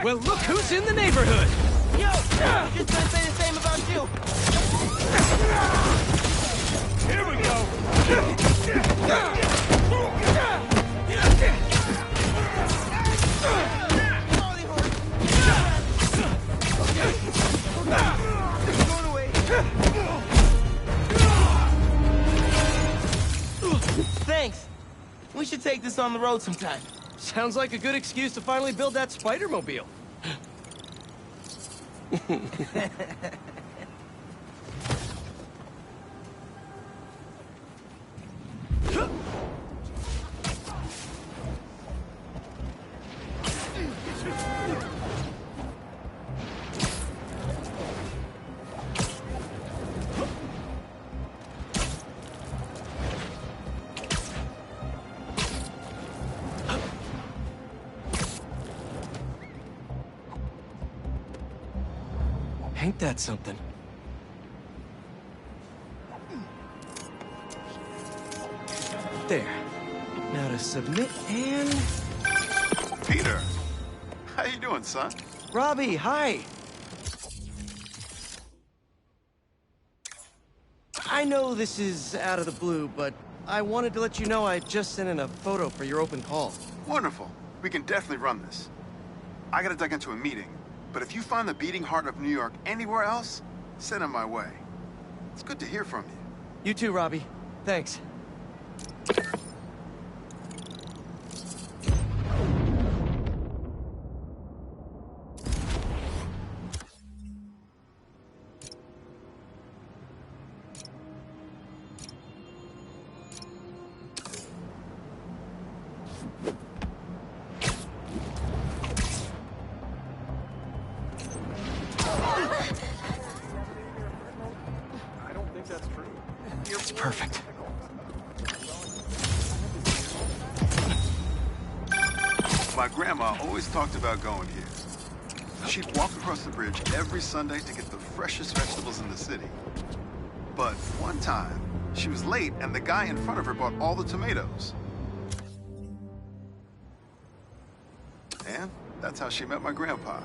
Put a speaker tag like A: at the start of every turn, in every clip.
A: Well, look who's in the neighborhood!
B: Yo! Just gonna say the same about you!
C: Here we go!
B: Going away. Thanks. We should take this on the road sometime.
A: Sounds like a good excuse to finally build that Spider-Mobile. Ain't that something? There. Now to submit and...
D: Peter! How you doing, son?
A: Robbie, hi! I know this is out of the blue, but I wanted to let you know I just sent in a photo for your open call.
D: Wonderful. We can definitely run this. I gotta duck into a meeting, but if you find the beating heart of New York anywhere else, send it my way. It's good to hear from you.
A: You too, Robbie. Thanks. It's perfect.
D: My grandma always talked about going here. She'd walk across the bridge every Sunday to get the freshest vegetables in the city. But one time, she was late and the guy in front of her bought all the tomatoes. And that's how she met my grandpa.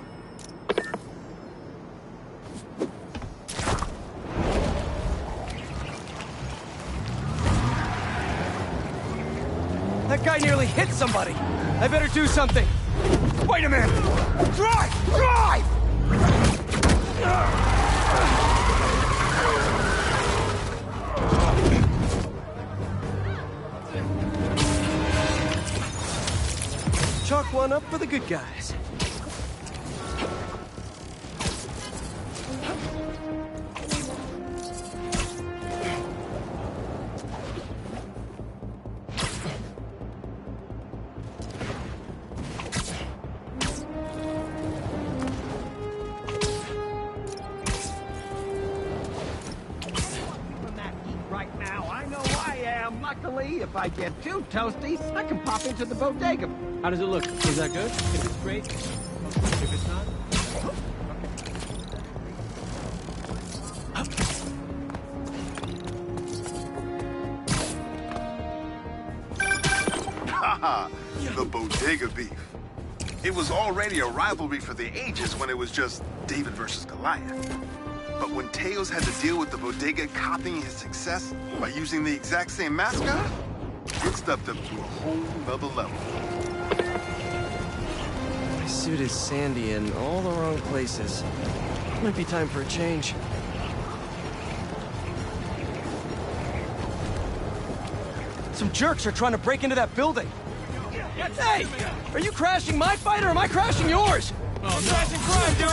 A: That guy nearly hit somebody. I better do something. Wait a minute! Drive! Drive! Chalk one up for the good guys.
E: Luckily, if I get too toasty, I can pop into the bodega.
F: How does it look? Is that good? If it's great? If it's not?
D: Haha, the bodega beef. It was already a rivalry for the ages when it was just David versus Goliath. But when Teos had to deal with the bodega copying his success by using the exact same mascot, it stepped up to a whole nother level.
A: My suit is sandy in all the wrong places. Might be time for a change. Some jerks are trying to break into that building. Hey! Are you crashing my fight or am I crashing yours?
C: Oh, no. Crashing crime, dude!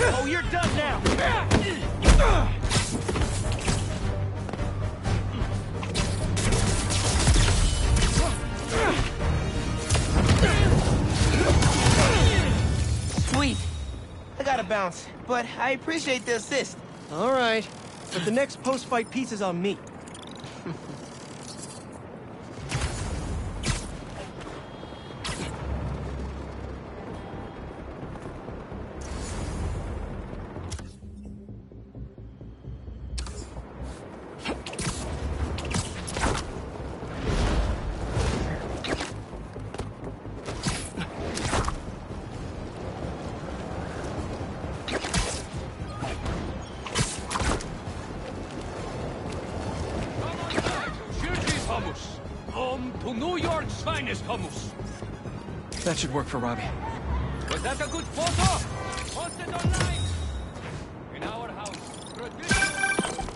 B: Oh, you're done now! Sweet. I gotta bounce, but I appreciate the assist.
A: All right, but the next post-fight piece is on me.
C: to New York's finest hummus.
A: That should work for Robbie.
C: Was that a good photo? Post it online. In our house.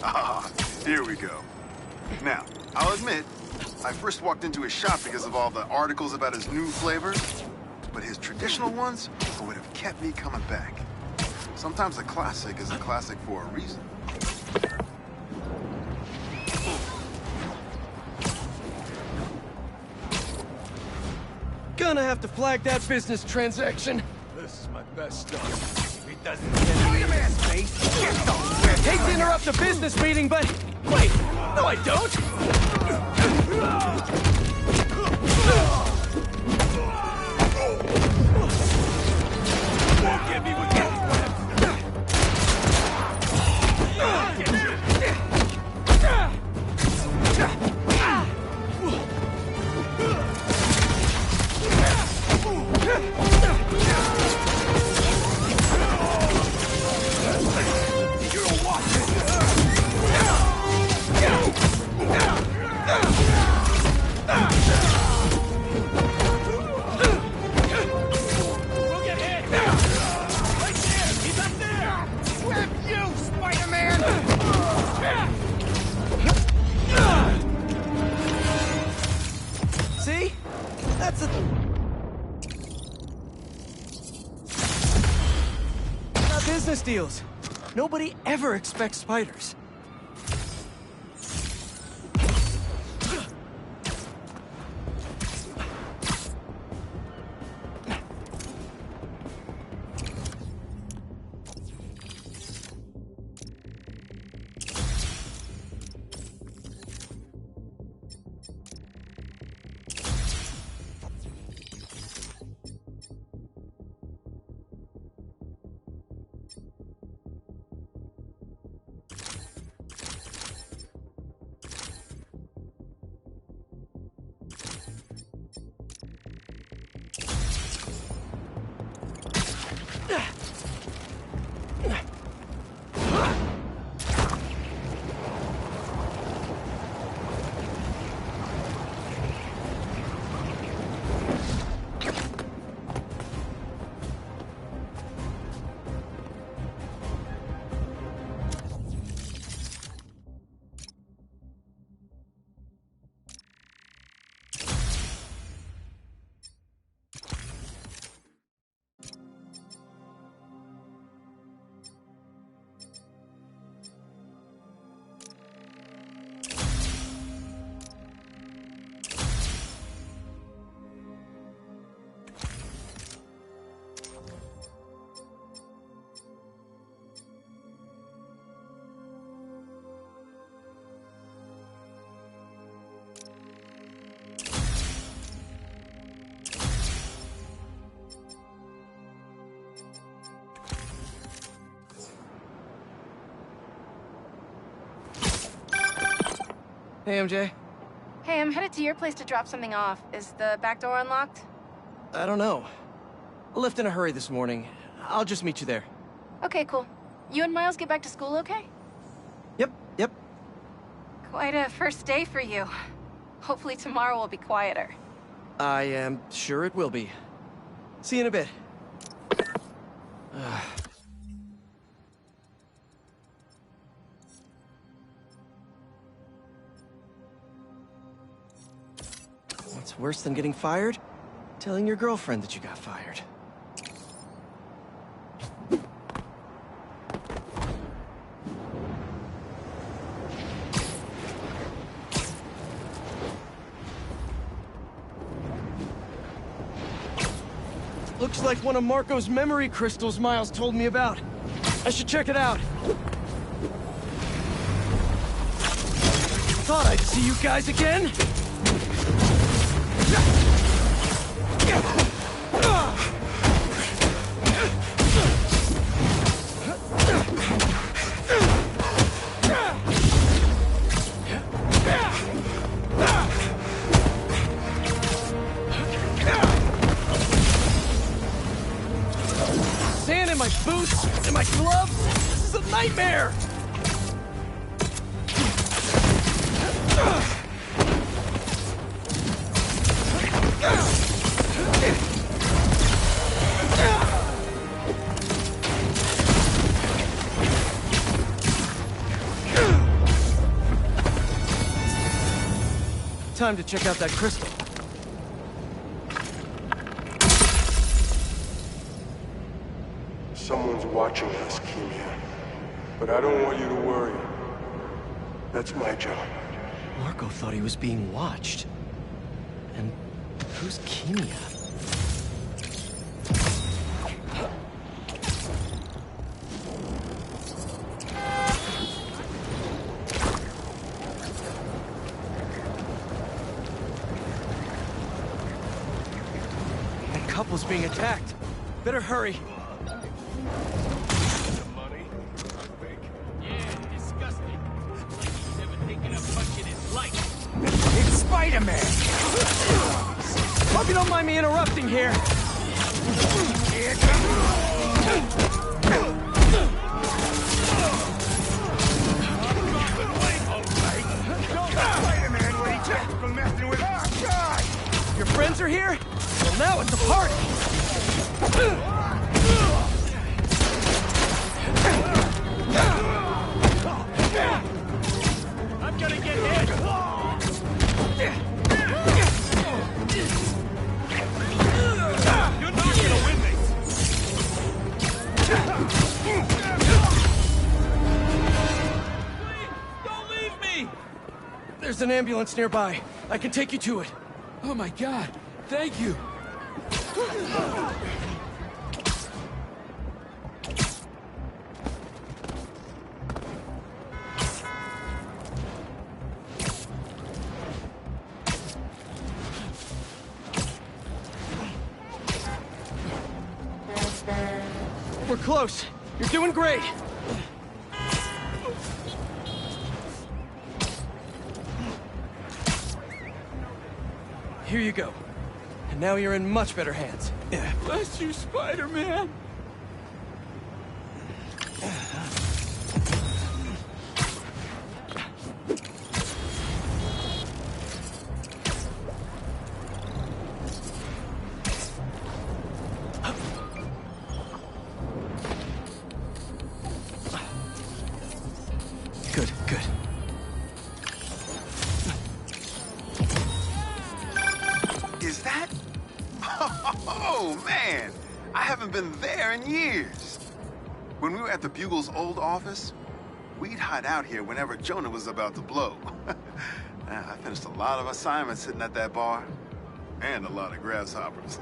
D: Ah, here we go. Now, I'll admit, I first walked into his shop because of all the articles about his new flavors, but his traditional ones are what have kept me coming back. Sometimes a classic is a classic for a reason.
A: Gonna have to flag that business transaction.
C: This is my best stuff. If it doesn't send me into space, get somewhere.
A: Hate to interrupt a business meeting, but... Wait! No, I don't!
C: Won't get me with that. We'll get hit. Right there. He's up there.
E: Grab you, Spider-Man!
A: See? That's a... Not business deals. Nobody ever expects spiders. Hey, MJ.
G: Hey, I'm headed to your place to drop something off. Is the back door unlocked?
A: I don't know. I left in a hurry this morning. I'll just meet you there.
G: Okay, cool. You and Miles get back to school okay?
A: Yep.
G: Quite a first day for you. Hopefully tomorrow will be quieter.
A: I am sure it will be. See you in a bit. What's worse than getting fired? Telling your girlfriend that you got fired. Looks like one of Marko's memory crystals Miles told me about. I should check it out. Thought I'd see you guys again. Sand in my boots and my gloves. This is a nightmare. time to check out that crystal.
H: Someone's watching us, Kimia. But I don't want you to worry. That's my job.
A: Marko thought he was being watched. And who's Kimia? That couple's being attacked. Better hurry.
E: It's Spider-Man!
A: Hope you don't mind me interrupting here.
E: Here comes... Spider-Man, what he took from messing with our guy!
A: Your friends are here? Well, now it's a party.
C: I'm gonna get hit! You're not gonna win this! Please, don't leave me!
A: There's an ambulance nearby. I can take you to it.
F: Oh my god, thank you.
A: We're close. You're doing great. Here you go. And now you're in much better hands.
F: Bless you, Spider-Man.
A: Good, good.
D: Is that? Oh, man! I haven't been there in years. When we were at the Bugle's old office, we'd hide out here whenever Jonah was about to blow. I finished a lot of assignments sitting at that bar. And a lot of grasshoppers.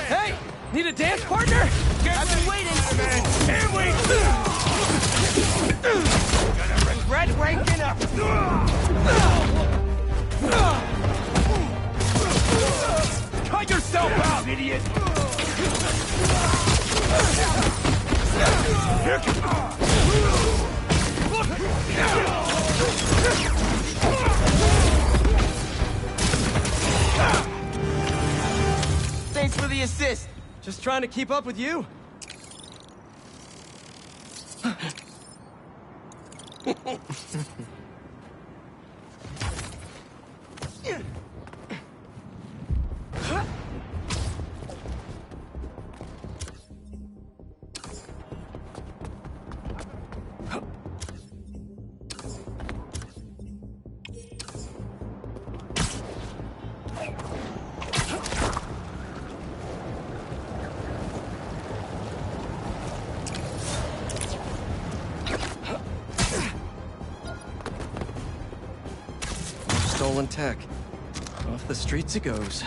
A: Hey! Need a dance partner?
B: I've been waiting!
E: Here we go! Gonna regret waking up! Cut yourself out, idiot!
B: Thanks for the assist.
A: Just trying to keep up with you. Stolen tech. Off the streets it goes.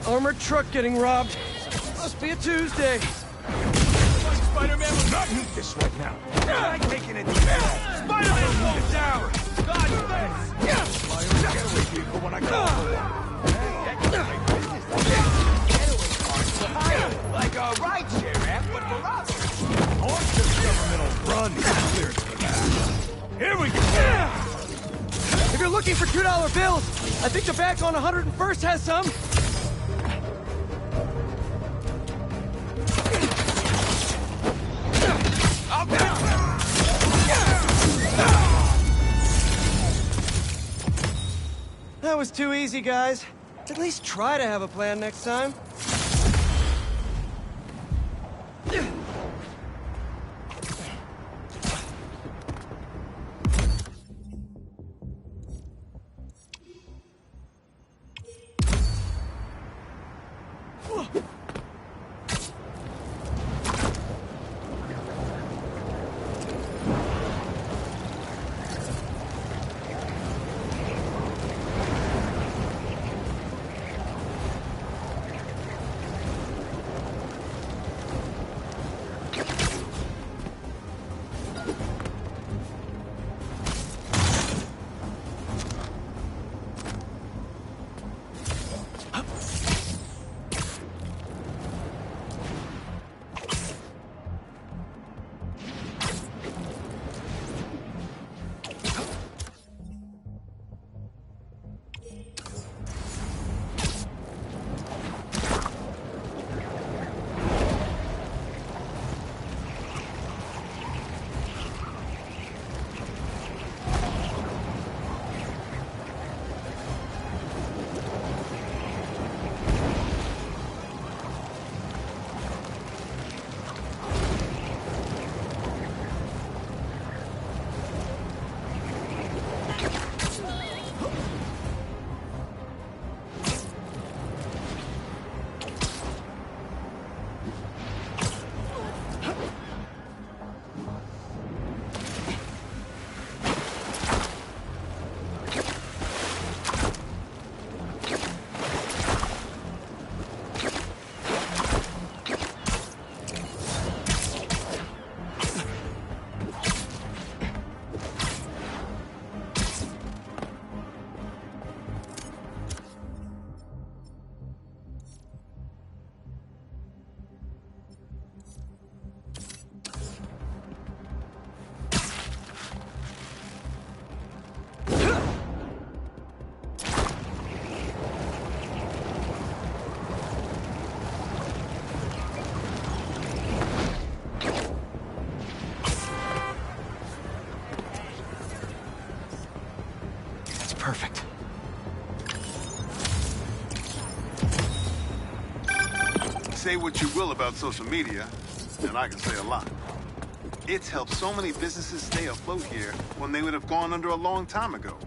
A: Armored truck getting robbed. Must be a Tuesday.
E: Spider-Man will not need this right now. I'm taking it down. Spider-Man won't down. God, thanks. Get away, vehicle when I call for one.
A: $100 bills. I think the back on 101st has some. That was too easy, guys. At least try to have a plan next time. Perfect.
D: Say what you will about social media, and I can say a lot. It's helped so many businesses stay afloat here when they would have gone under a long time ago.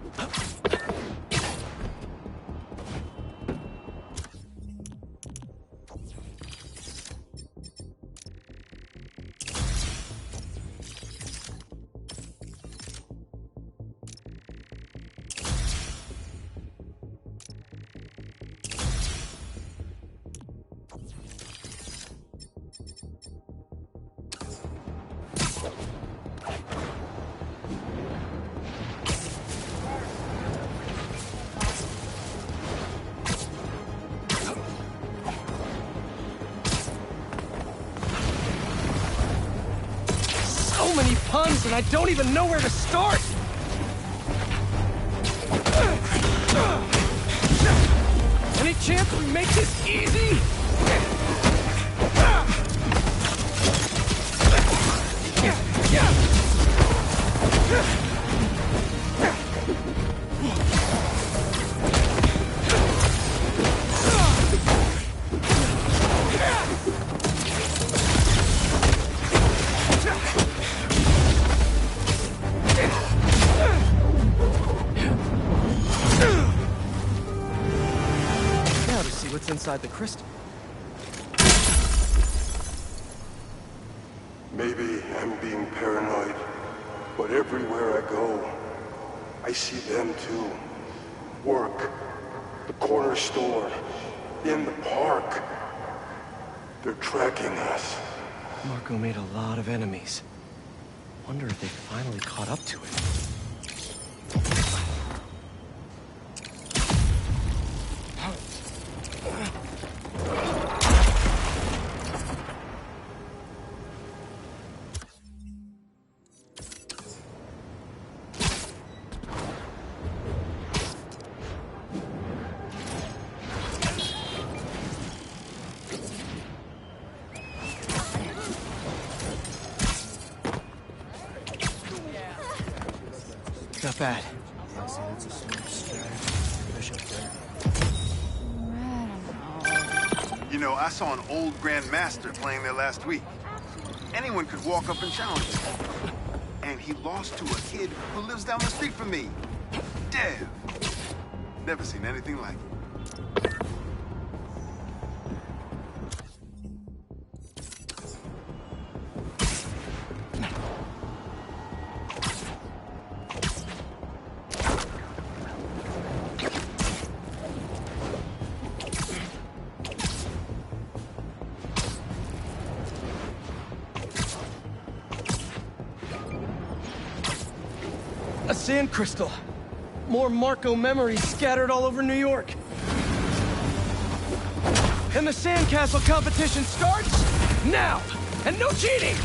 A: So many puns, and I don't even know where to start! Any chance we make this easy? What's inside the crystal?
H: Maybe I'm being paranoid, but everywhere I go, I see them too. Work, the corner store, in the park. They're tracking us.
A: Marko made a lot of enemies. Wonder if they finally caught up to him. stuff at?
D: You know, I saw an old Grand Master playing there last week. Anyone could walk up and challenge him. And he lost to a kid who lives down the street from me. Dev. Never seen anything like it.
A: A sand crystal. More Marko memories scattered all over New York. And the sandcastle competition starts now! And no cheating!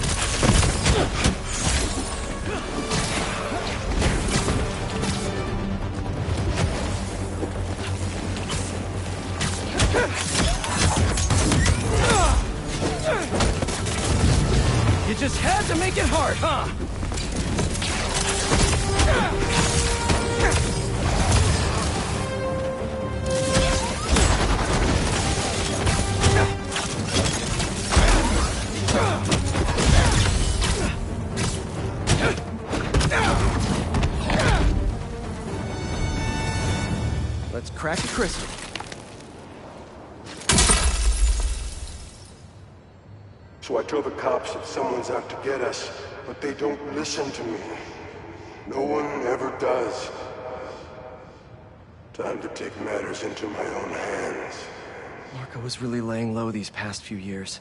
A: You just had to make it hard, huh? Let's crack a crystal.
H: So I tell the cops that someone's out to get us, but they don't listen to me. No one ever does. Time to take matters into my own hands.
A: Marko was really laying low these past few years.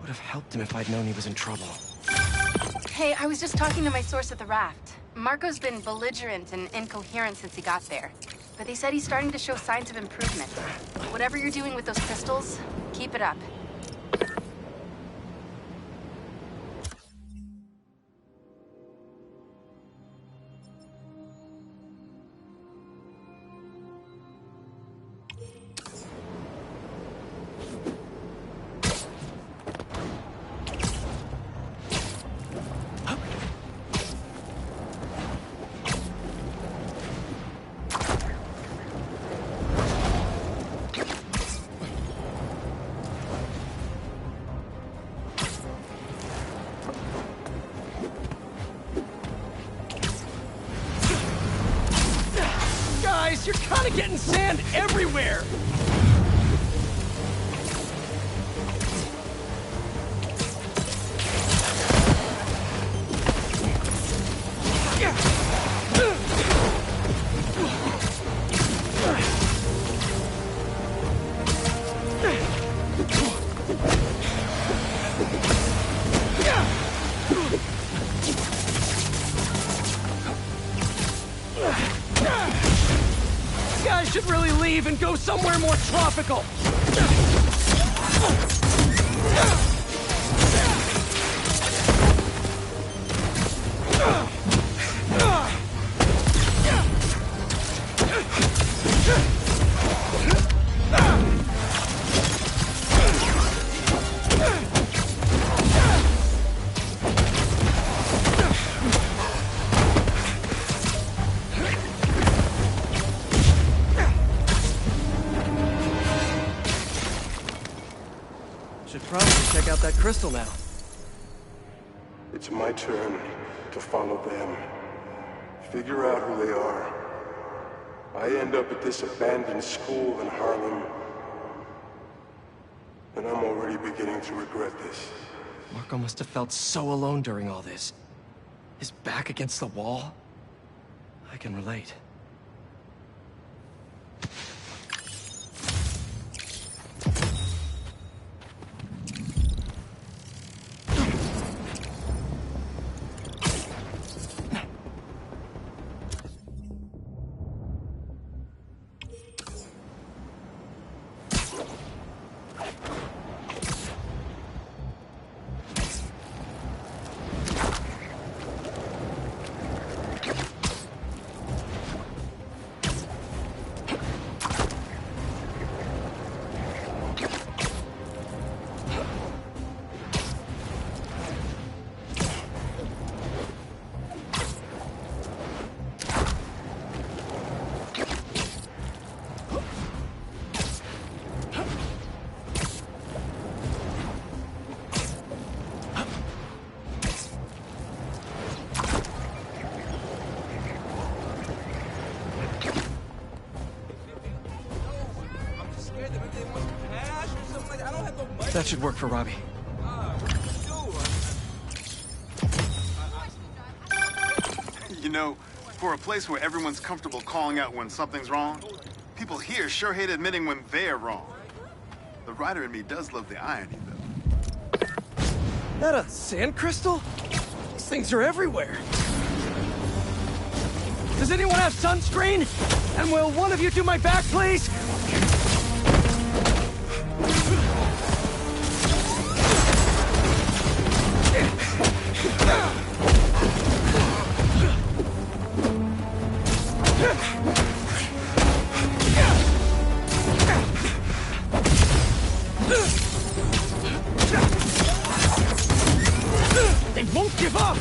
A: Would have helped him if I'd known he was in trouble.
G: Hey, I was just talking to my source at the raft. Marko's been belligerent and incoherent since he got there. But they said he's starting to show signs of improvement. Whatever you're doing with those crystals, keep it up.
A: You're kind of getting sand everywhere! I should really leave and go somewhere more tropical. Should probably check out that crystal now.
H: It's my turn to follow them. Figure out who they are. I end up at this abandoned school in Harlem, and I'm already beginning to regret this.
A: Marko must have felt so alone during all this. His back against the wall. I can relate.
E: They want cash or something like that. I don't have no money.
A: That should work for Robbie.
D: You know, for a place where everyone's comfortable calling out when something's wrong, people here sure hate admitting when they're wrong. The writer in me does love the irony, though.
A: That a sand crystal? These things are everywhere. Does anyone have sunscreen? And will one of you do my back, please? They won't give up!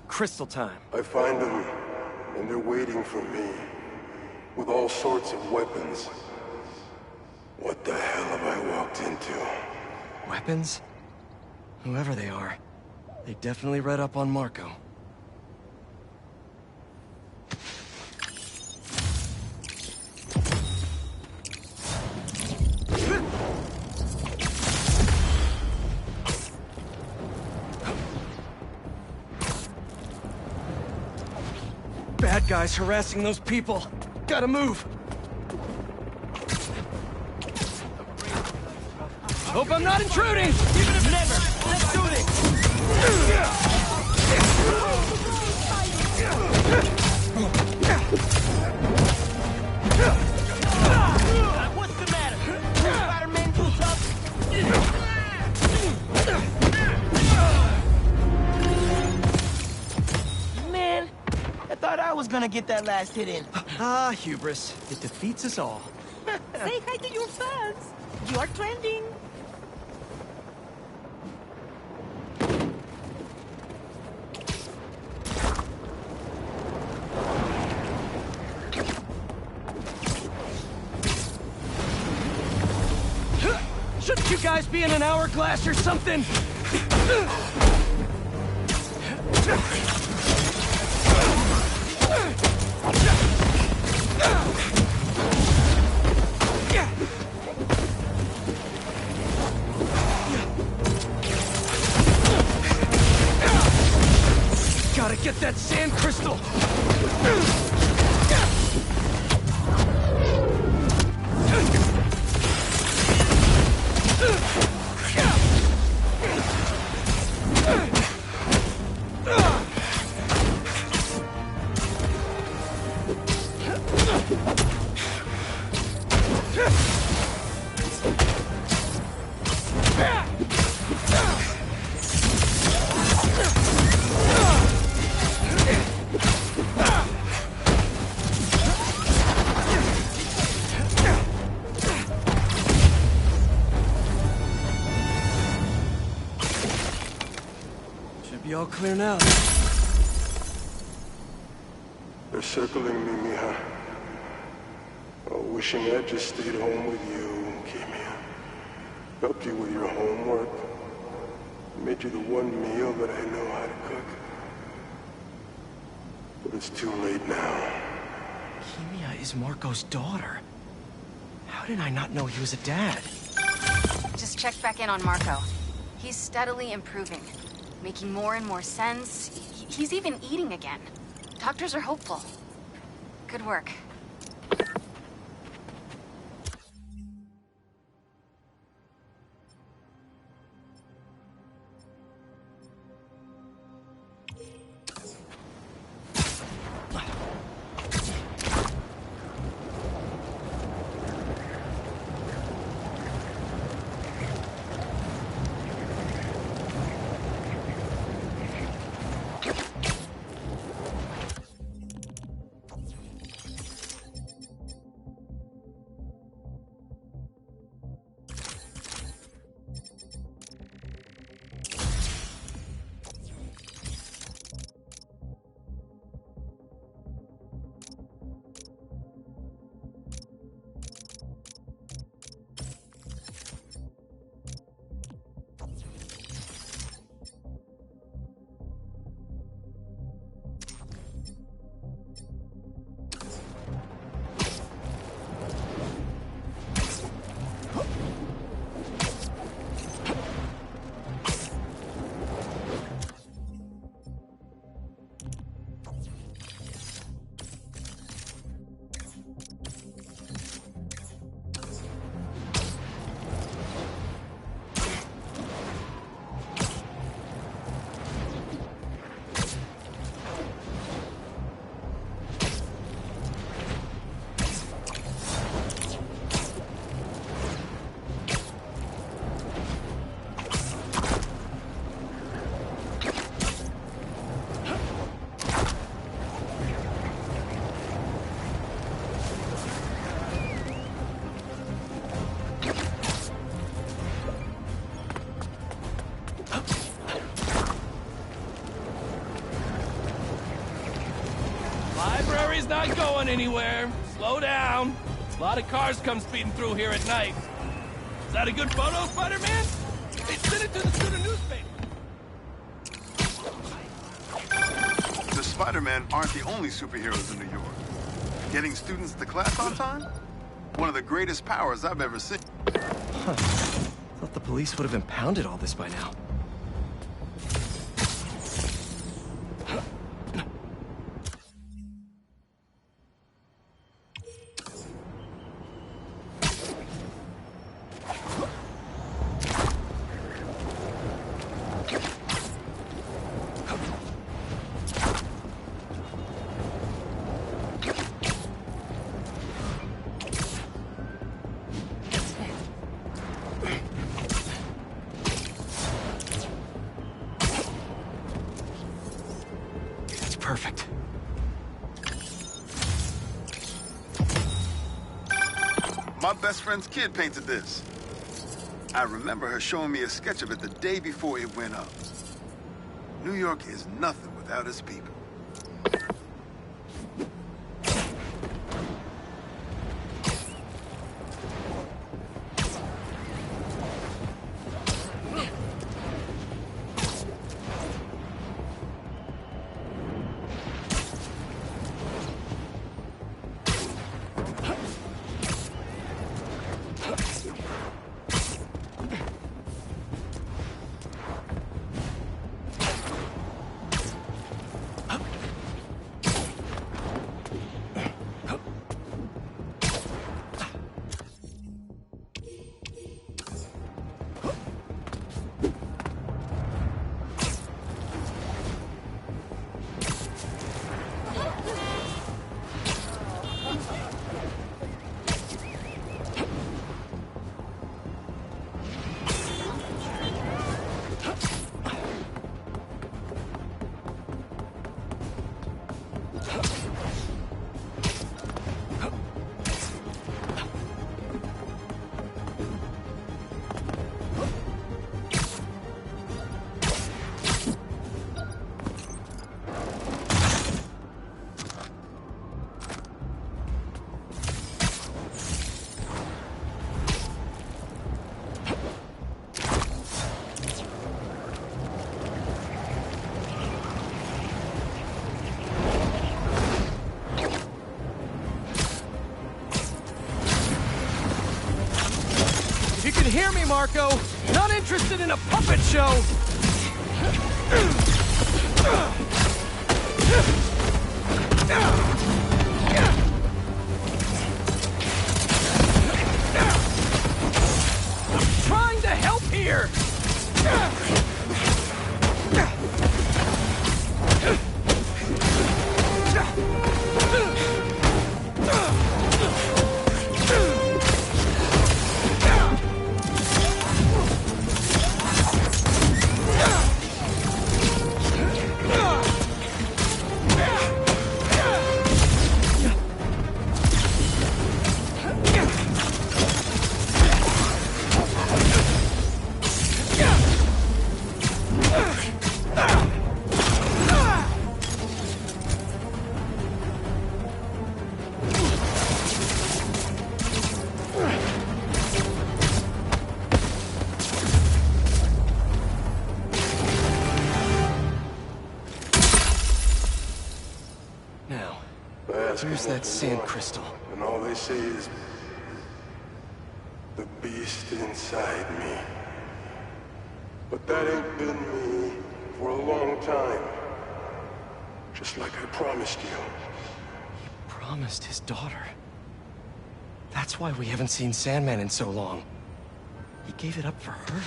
A: Crystal time.
H: I find them, and they're waiting for me, with all sorts of weapons. What the hell have I walked into?
A: Weapons? Whoever they are, they definitely read up on Marko. Bad guys harassing those people. Gotta move. Hope I'm not intruding!
B: Never! Let's do this! What's the matter? Spider-Man too tough? Man, I thought I was gonna get that last hit in.
A: Ah, hubris. It defeats us all.
I: Say hi to your fans. You are trending.
A: Shouldn't you guys be in an hourglass or something? Gotta get that sand crystal! Be all clear now.
H: They're circling me, Mija. Oh, wishing I'd just stayed home with you, Kimia. Helped you with your homework. Made you the one meal that I know how to cook. But it's too late now.
A: Kimia is Marko's daughter. How did I not know he was a dad?
G: Just checked back in on Marko. He's steadily improving. Making more and more sense. He's even eating again. Doctors are hopeful. Good work.
C: He's not going anywhere. Slow down. A lot of cars come speeding through here at night. Is that a good photo, Spider-Man? Hey, send it to the student newspaper.
D: The Spider-Man aren't the only superheroes in New York. Getting students to class on time? One of the greatest powers I've ever seen.
A: Thought the police would have impounded all this by now. Perfect.
D: My best friend's kid painted this. I remember her showing me a sketch of it the day before it went up. New York is nothing without its people.
A: You can hear me, Marko. Not interested in a puppet show. I'm trying to help here. Where's that sand crystal?
H: And all they say is, the beast inside me. But that ain't been me for a long time. Just like I promised you.
A: He promised his daughter. That's why we haven't seen Sandman in so long. He gave it up for her.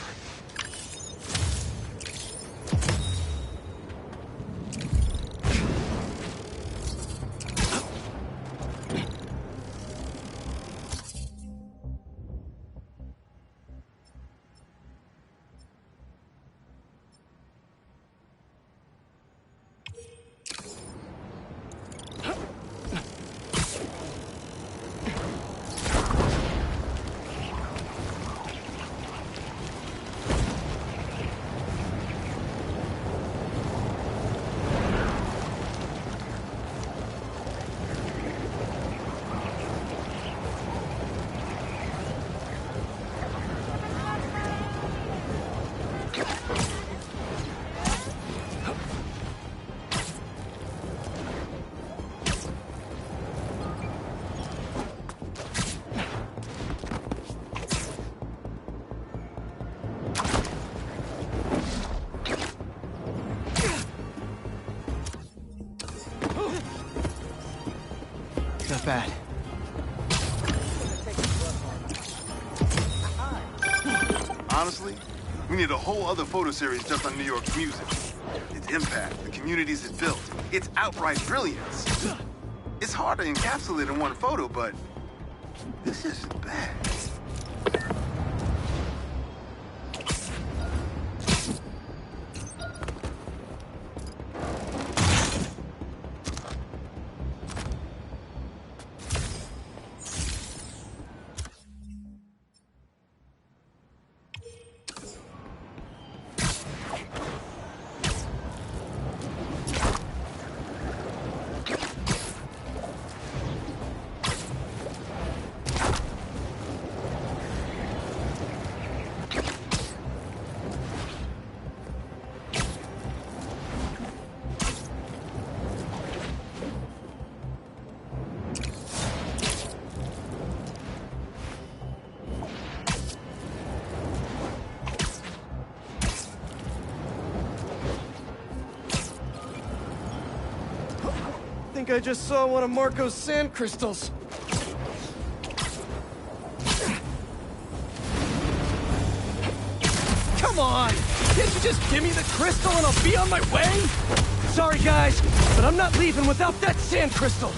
A: bad.
D: Honestly, we need a whole other photo series just on New York's music. Its impact, the communities it built, its outright brilliance. It's hard to encapsulate in one photo, but this isn't bad.
A: I think I just saw one of Marko's sand crystals. Come on! Can't you just give me the crystal and I'll be on my way? Sorry, guys, but I'm not leaving without that sand crystal.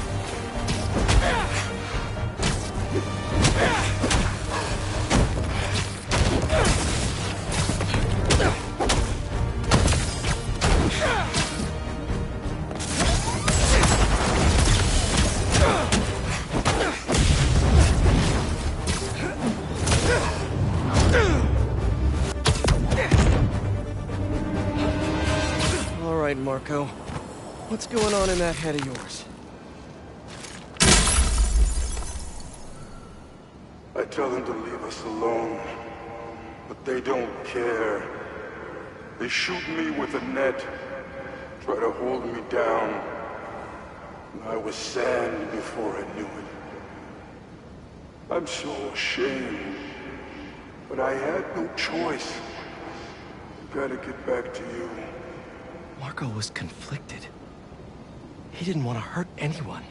A: All right, Marko. What's going on in that head of yours?
H: I tell them to leave us alone, but they don't care. They shoot me with a net, try to hold me down. And I was sand before I knew it. I'm so ashamed, but I had no choice. Gotta get back to you.
A: Marko was conflicted. He didn't want to hurt anyone.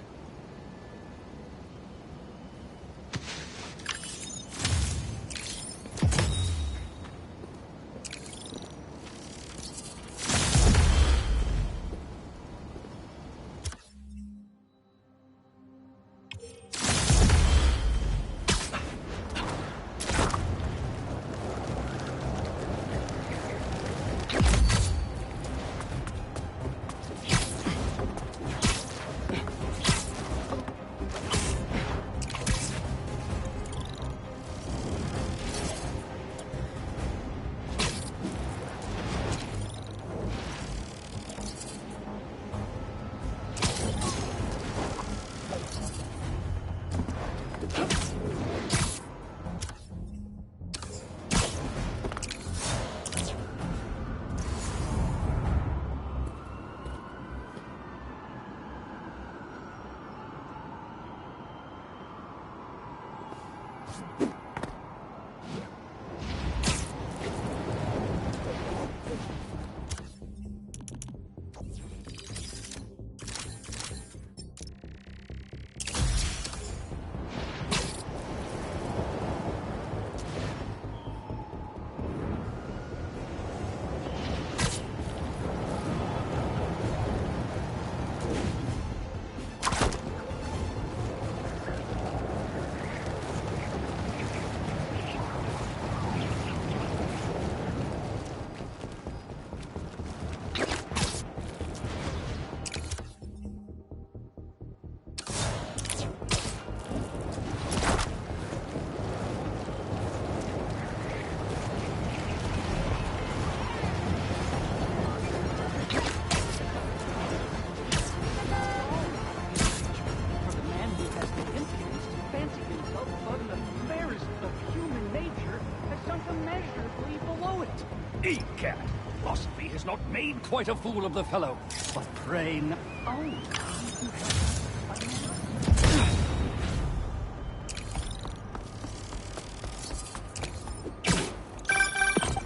E: Cat possibly has not made quite a fool of the fellow, but pray n- Oh.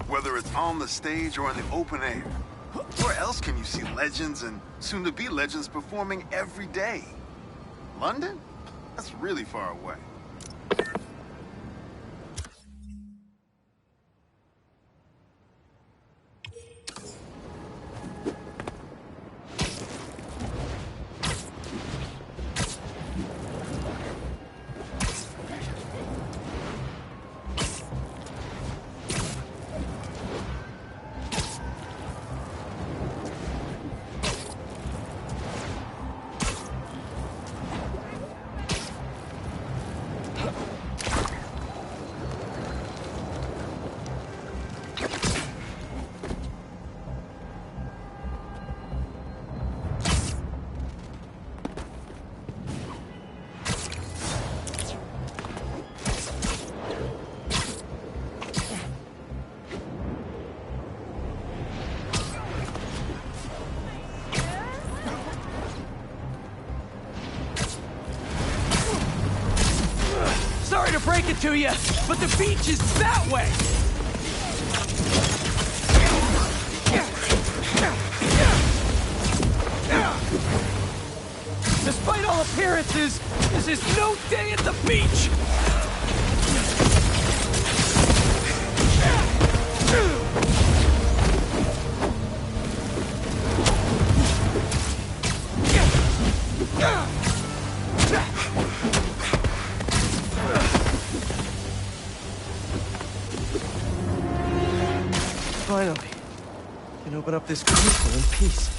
D: Whether it's on the stage or in the open air, where else can you see legends and soon-to-be legends performing every day? London? That's really far away.
C: Sorry to break it to you, but the beach is that way! Despite all appearances, this is no day at the beach!
A: Finally, we can open up this crystal in peace.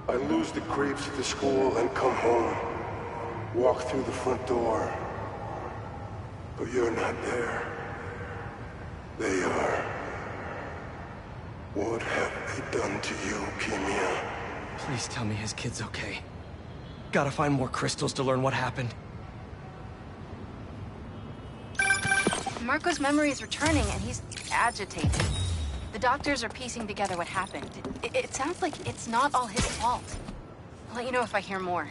H: I lose the creeps at the school and come home. Walk through the front door. But you're not there. They are. What have they done to you, Kimia?
A: Please tell me his kid's okay. Gotta find more crystals to learn what happened.
G: Marko's memory is returning, and he's agitated. The doctors are piecing together what happened. It sounds like it's not all his fault. I'll let you know if I hear more.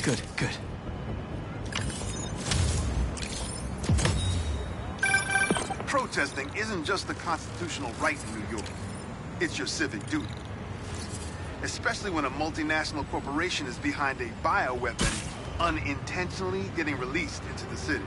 A: Good, good.
D: Protesting isn't just a constitutional right in New York. It's your civic duty. Especially when a multinational corporation is behind a bioweapon unintentionally getting released into the city.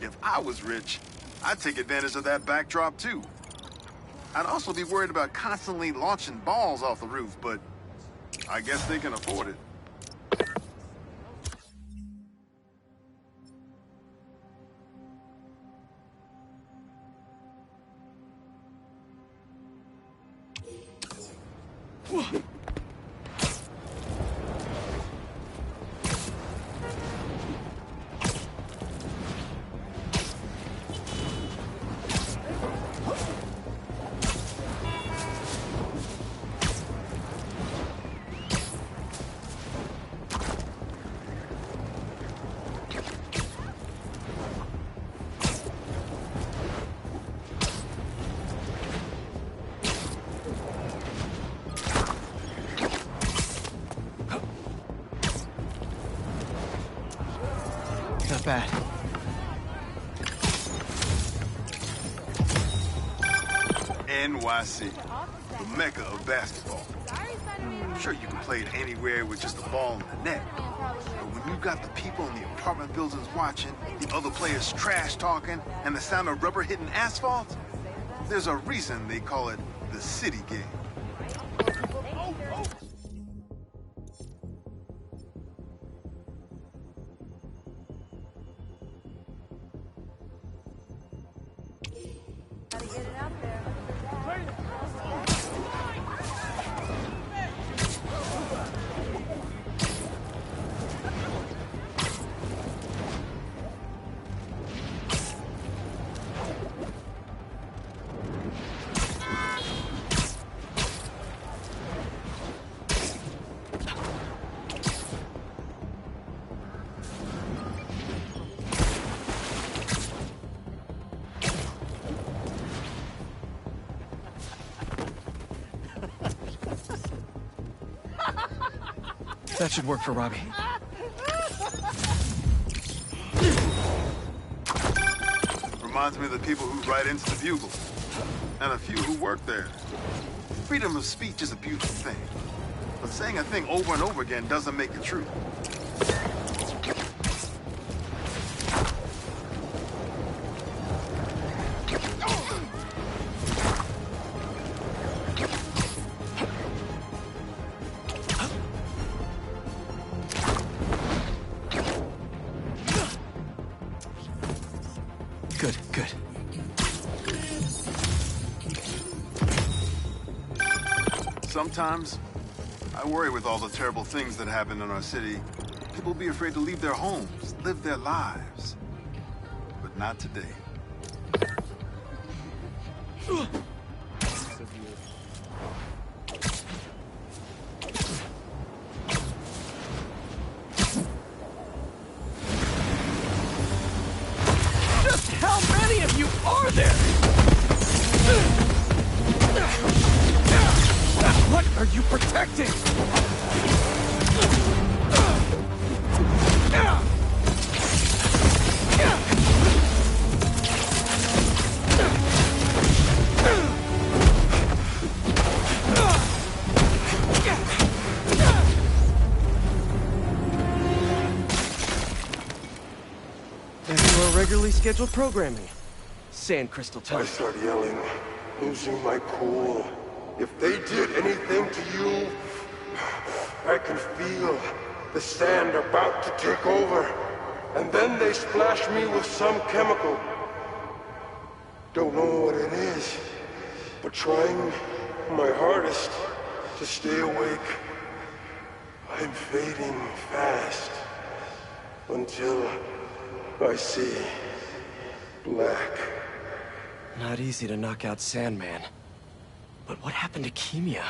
D: If I was rich, I'd take advantage of that backdrop too. I'd also be worried about constantly launching balls off the roof, but I guess they can afford it.
A: Not bad.
D: NYC, the mecca of basketball. Sure, you can play it anywhere with just a ball in the net. But when you got the people in the apartment buildings watching, the other players trash talking, and the sound of rubber hitting asphalt, there's a reason they call it the city game.
A: That should work for Robbie.
D: Reminds me of the people who write into the Bugle, and a few who work there. Freedom of speech is a beautiful thing, but saying a thing over and over again doesn't make it true.
A: Good, good.
D: Sometimes, I worry with all the terrible things that happen in our city. People be afraid to leave their homes, live their lives. But not today.
C: Just how many of you are there?
A: What are you protecting? That's your regularly scheduled programming. Sand crystal
H: I
A: time.
H: start yelling, losing my cool. If they did anything to you, I can feel the sand about to take over. And then they splash me with some chemical. Don't know what it is, but trying my hardest to stay awake. I'm fading fast until I see black.
A: Not easy to knock out Sandman. But what happened to Kimia?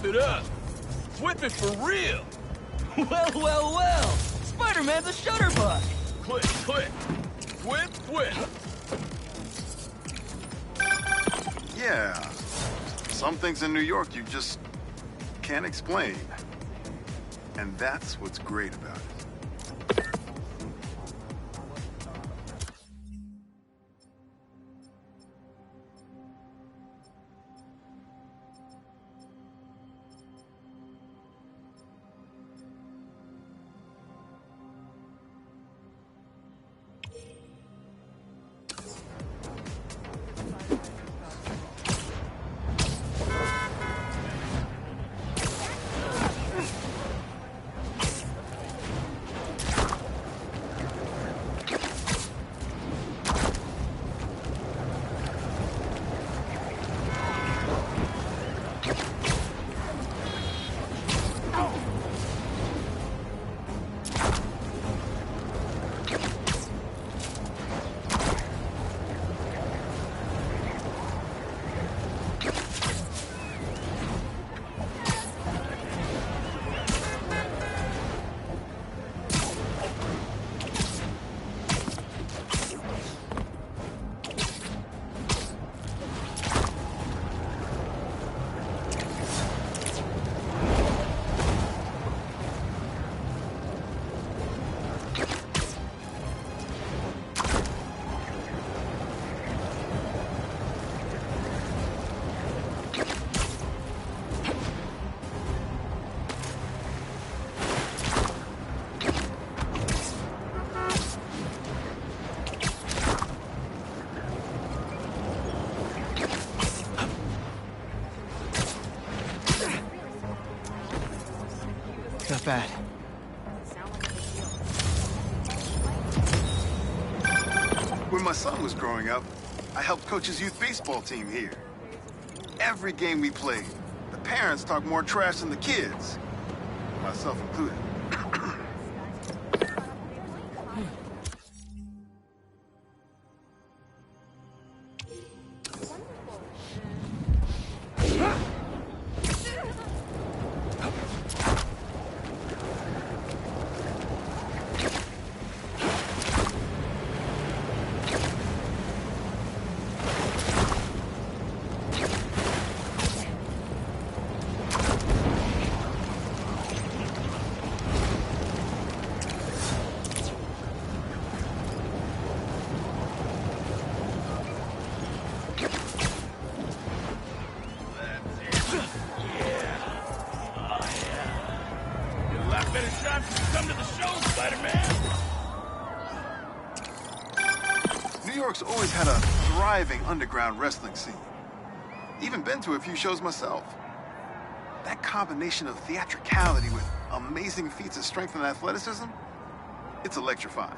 C: it up. Whip it for real.
B: Well, well, well. Spider-Man's a shutterbug.
C: Click, click. Whip, whip.
D: Yeah. Some things in New York you just can't explain. And that's what's great about it.
A: Not bad.
D: When my son was growing up, I helped coach his youth baseball team here. Every game we played, the parents talked more trash than the kids, myself included.
C: Better shots if you come to the show, Spider-Man!
D: New York's always had a thriving underground wrestling scene. Even been to a few shows myself. That combination of theatricality with amazing feats of strength and athleticism, it's electrifying.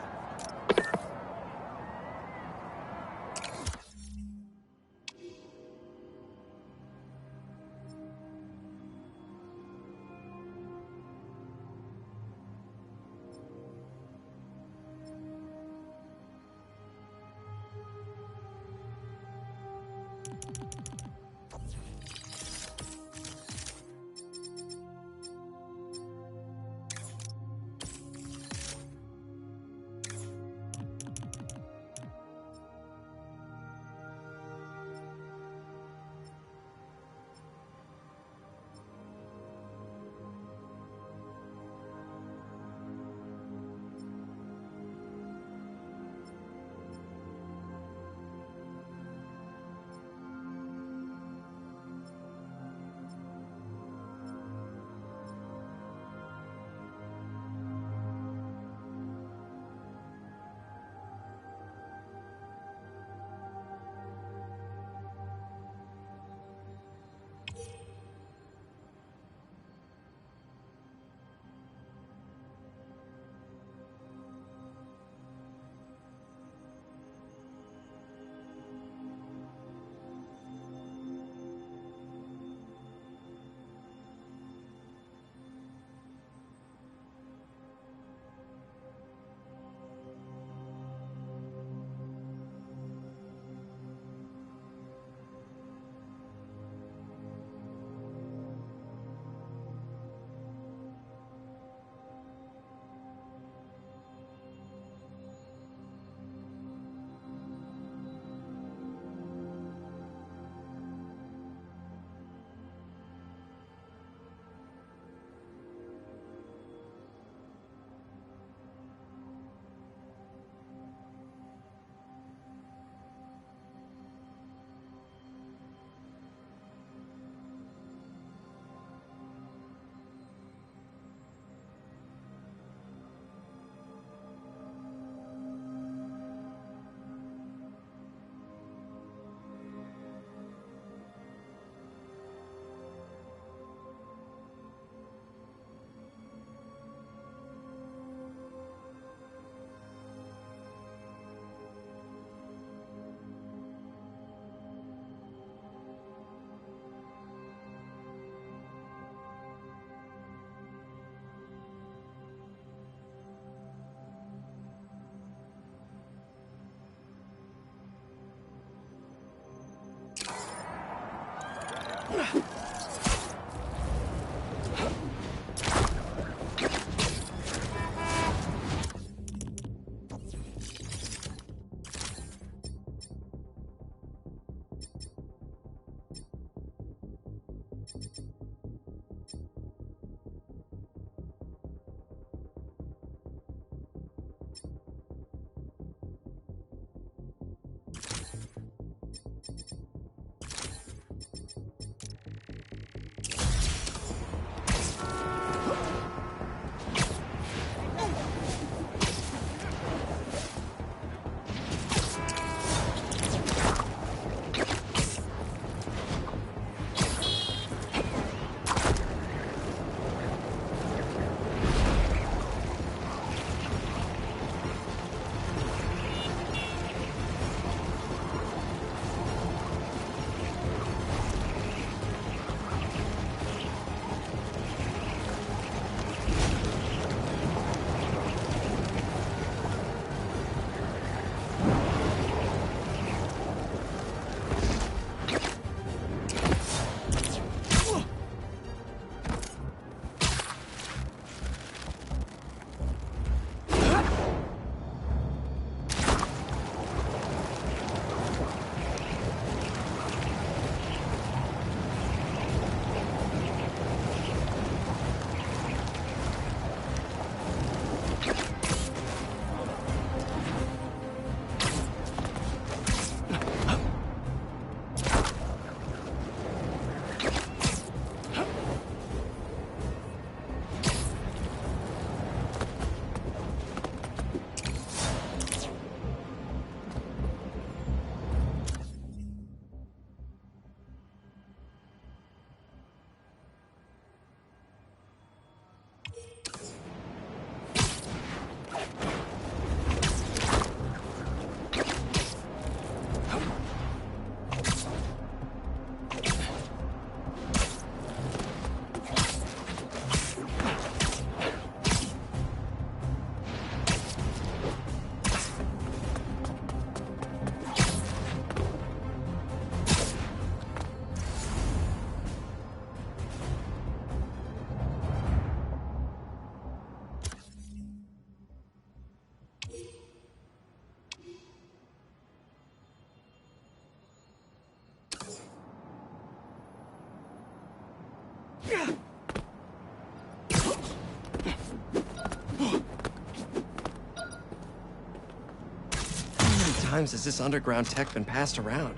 A: times has this underground tech been passed around?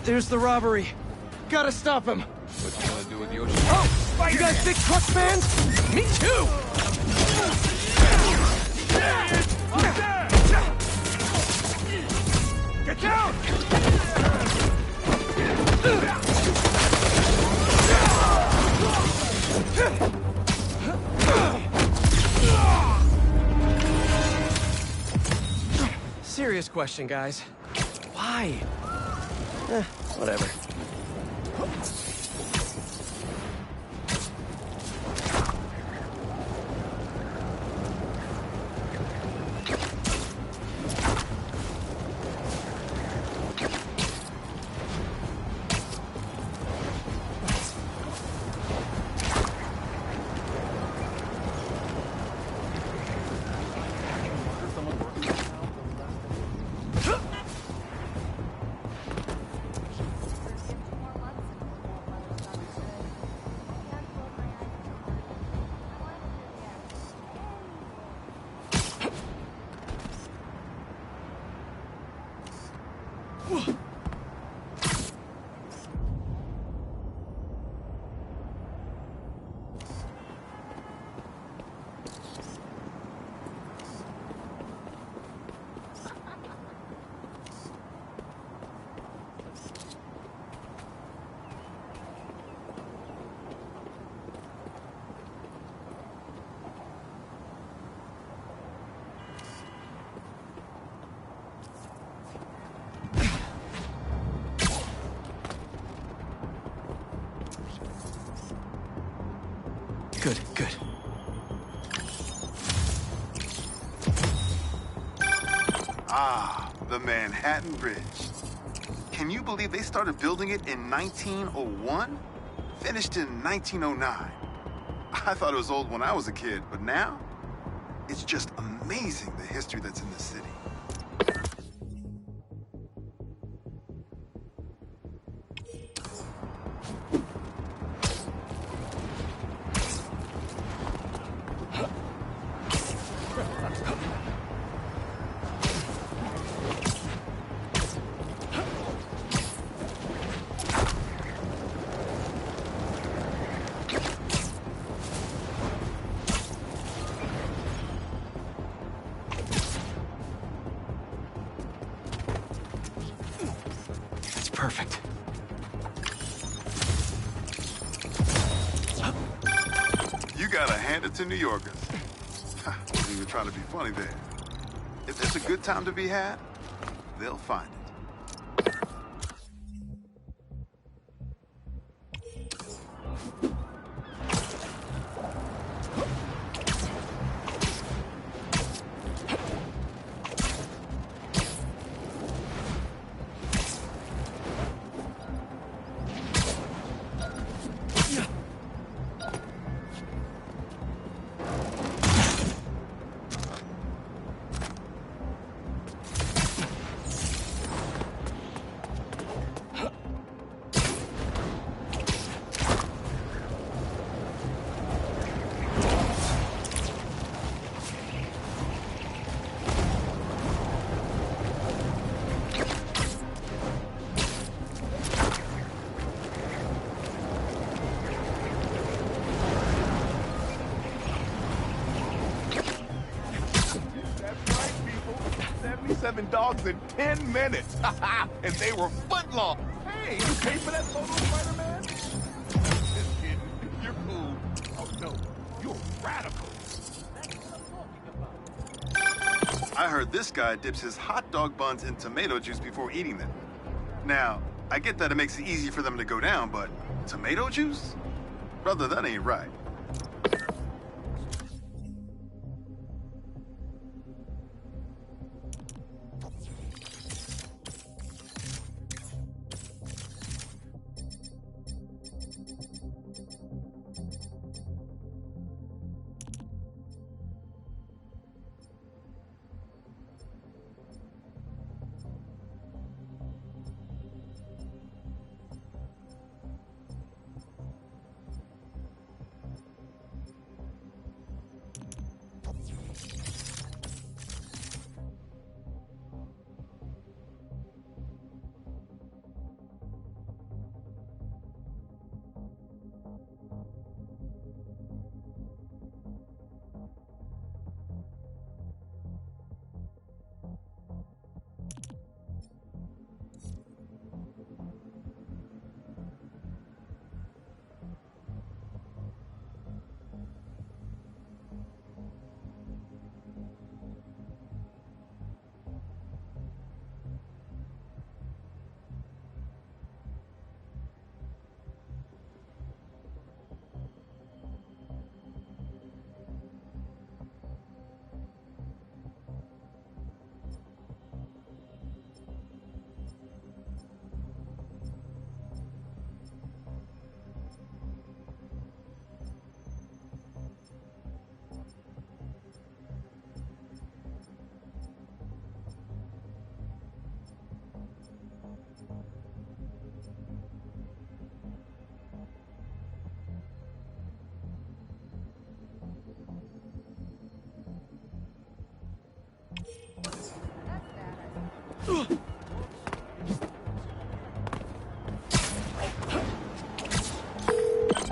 A: There's the robbery. Gotta stop him.
E: What you gonna do with Yoshi?
A: Oh! You guys big truck fans? Me too!
E: Get down!
A: serious question, guys. Why? Whatever. Good, good.
D: Ah, the Manhattan Bridge. Can you believe they started building it in 1901? Finished in 1909. I thought it was old when I was a kid, but now, it's just amazing the history that's in the city.
A: Perfect.
D: You gotta hand it to New Yorkers. Wasn't even trying to be funny there. If there's a good time to be had, they'll find it.
E: Dogs in 10 minutes. And they were foot long. Hey, you pay for that photo, Spider-Man? Just kidding. You're cool. Oh, no. You're radical. That's what I'm talking about.
D: I heard this guy dips his hot dog buns in tomato juice before eating them. Now, I get that it makes it easy for them to go down, but tomato juice? Brother, that ain't right.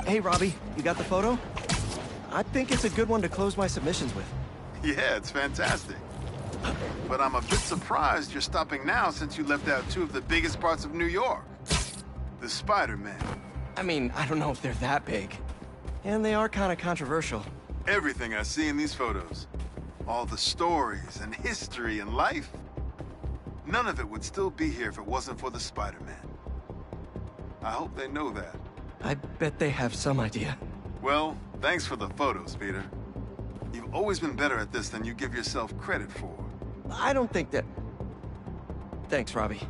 A: Hey, Robbie, you got the photo? I think it's a good one to close my submissions with.
D: Yeah, it's fantastic. But I'm a bit surprised you're stopping now since you left out two of the biggest parts of New York. The Spider-Man.
A: I mean, I don't know if they're that big. And they are kind of controversial.
D: Everything I see in these photos. All the stories and history and life. None of it would still be here if it wasn't for the Spider-Man. I hope they know that.
A: I bet they have some idea.
D: Well, thanks for the photos, Peter. You've always been better at this than you give yourself credit for.
A: I don't think that... Thanks, Robbie.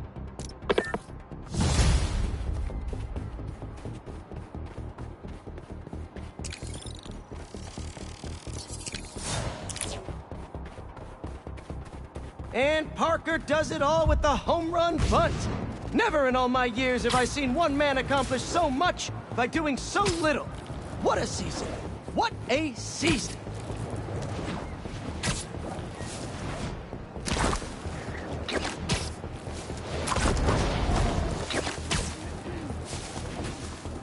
A: And Parker does it all with the home run bunt. Never in all my years have I seen one man accomplish so much by doing so little. What a season. What a season.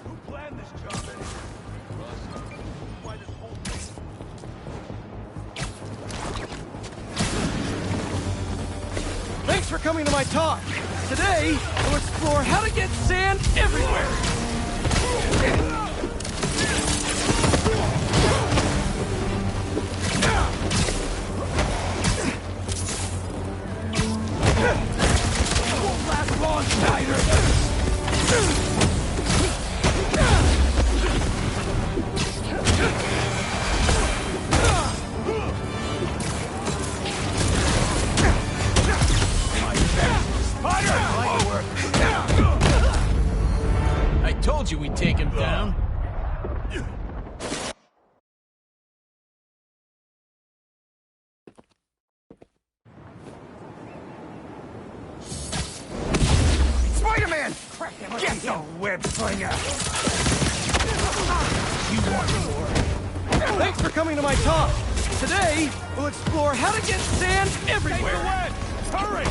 E: Who planned this job anyway? Russ, why this whole thing?
A: Thanks for coming to my talk. Today, we'll explore how to get sand everywhere.
E: Won't last long, Snyder!
C: I told you we'd take him down.
E: Spider-Man! Get the web slinger! You want more?
A: Thanks for coming to my talk. Today, we'll explore how to get sand everywhere.
E: Take the web! Hurry!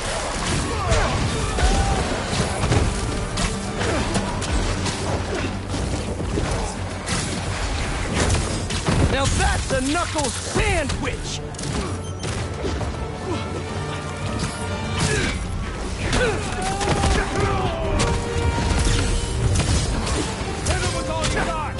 A: Now that's a knuckle sandwich!
E: Hit him with all you got!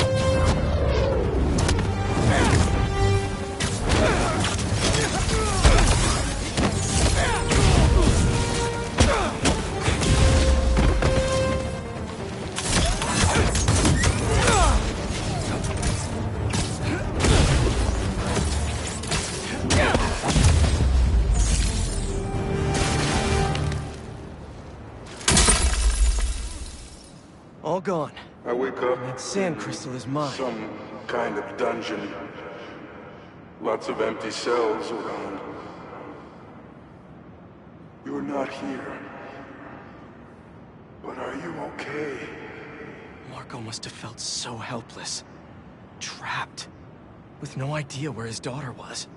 A: All gone.
H: I wake up.
A: That sand crystal is mine.
H: Some kind of dungeon. Lots of empty cells around. You're not here. But are you okay?
A: Marko must have felt so helpless. Trapped. With no idea where his daughter was.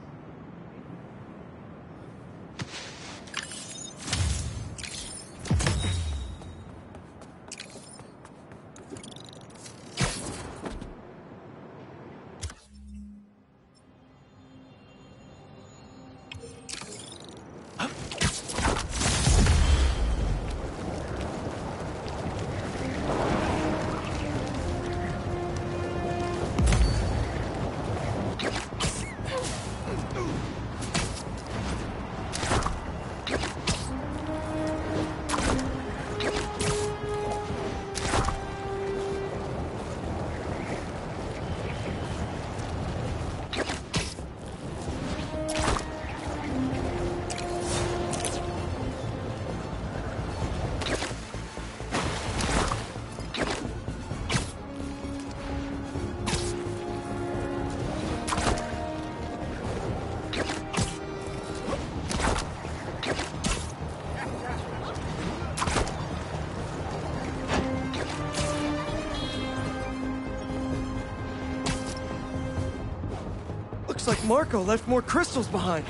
A: Looks like Marko left more crystals behind.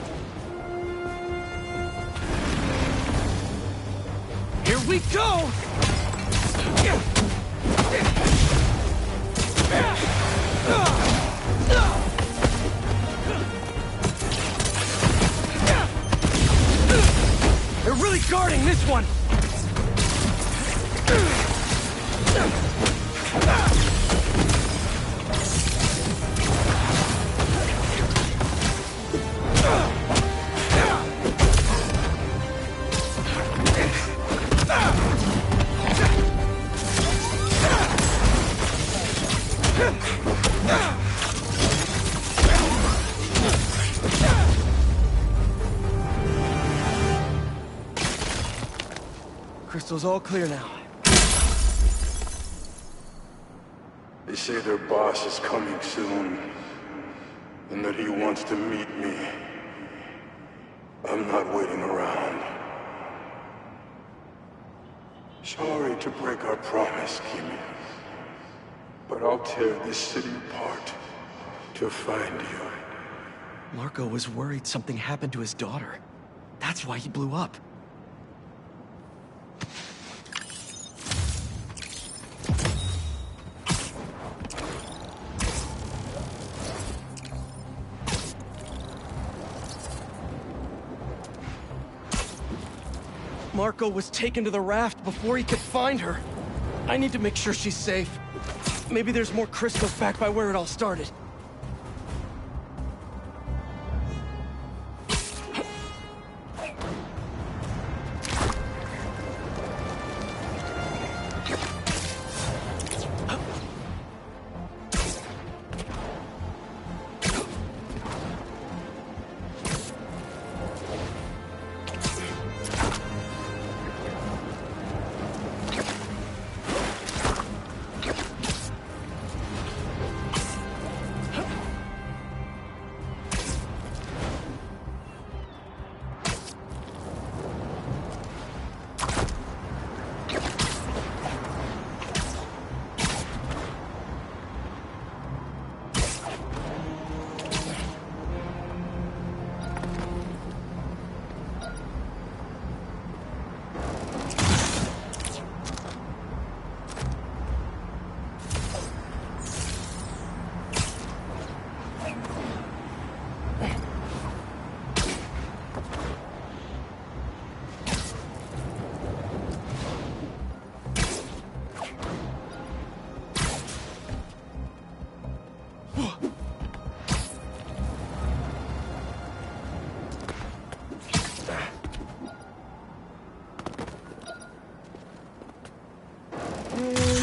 A: Here we go! starting this one! Crystal's all clear now.
H: They say their boss is coming soon, and that he wants to meet me. I'm not waiting around. Sorry to break our promise, Kimi, but I'll tear this city apart to find you.
A: Marko was worried something happened to his daughter. That's why he blew up. Marko was taken to the raft before he could find her. I need to make sure she's safe. Maybe there's more crystals back by where it all started.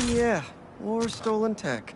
A: Yeah, or stolen tech.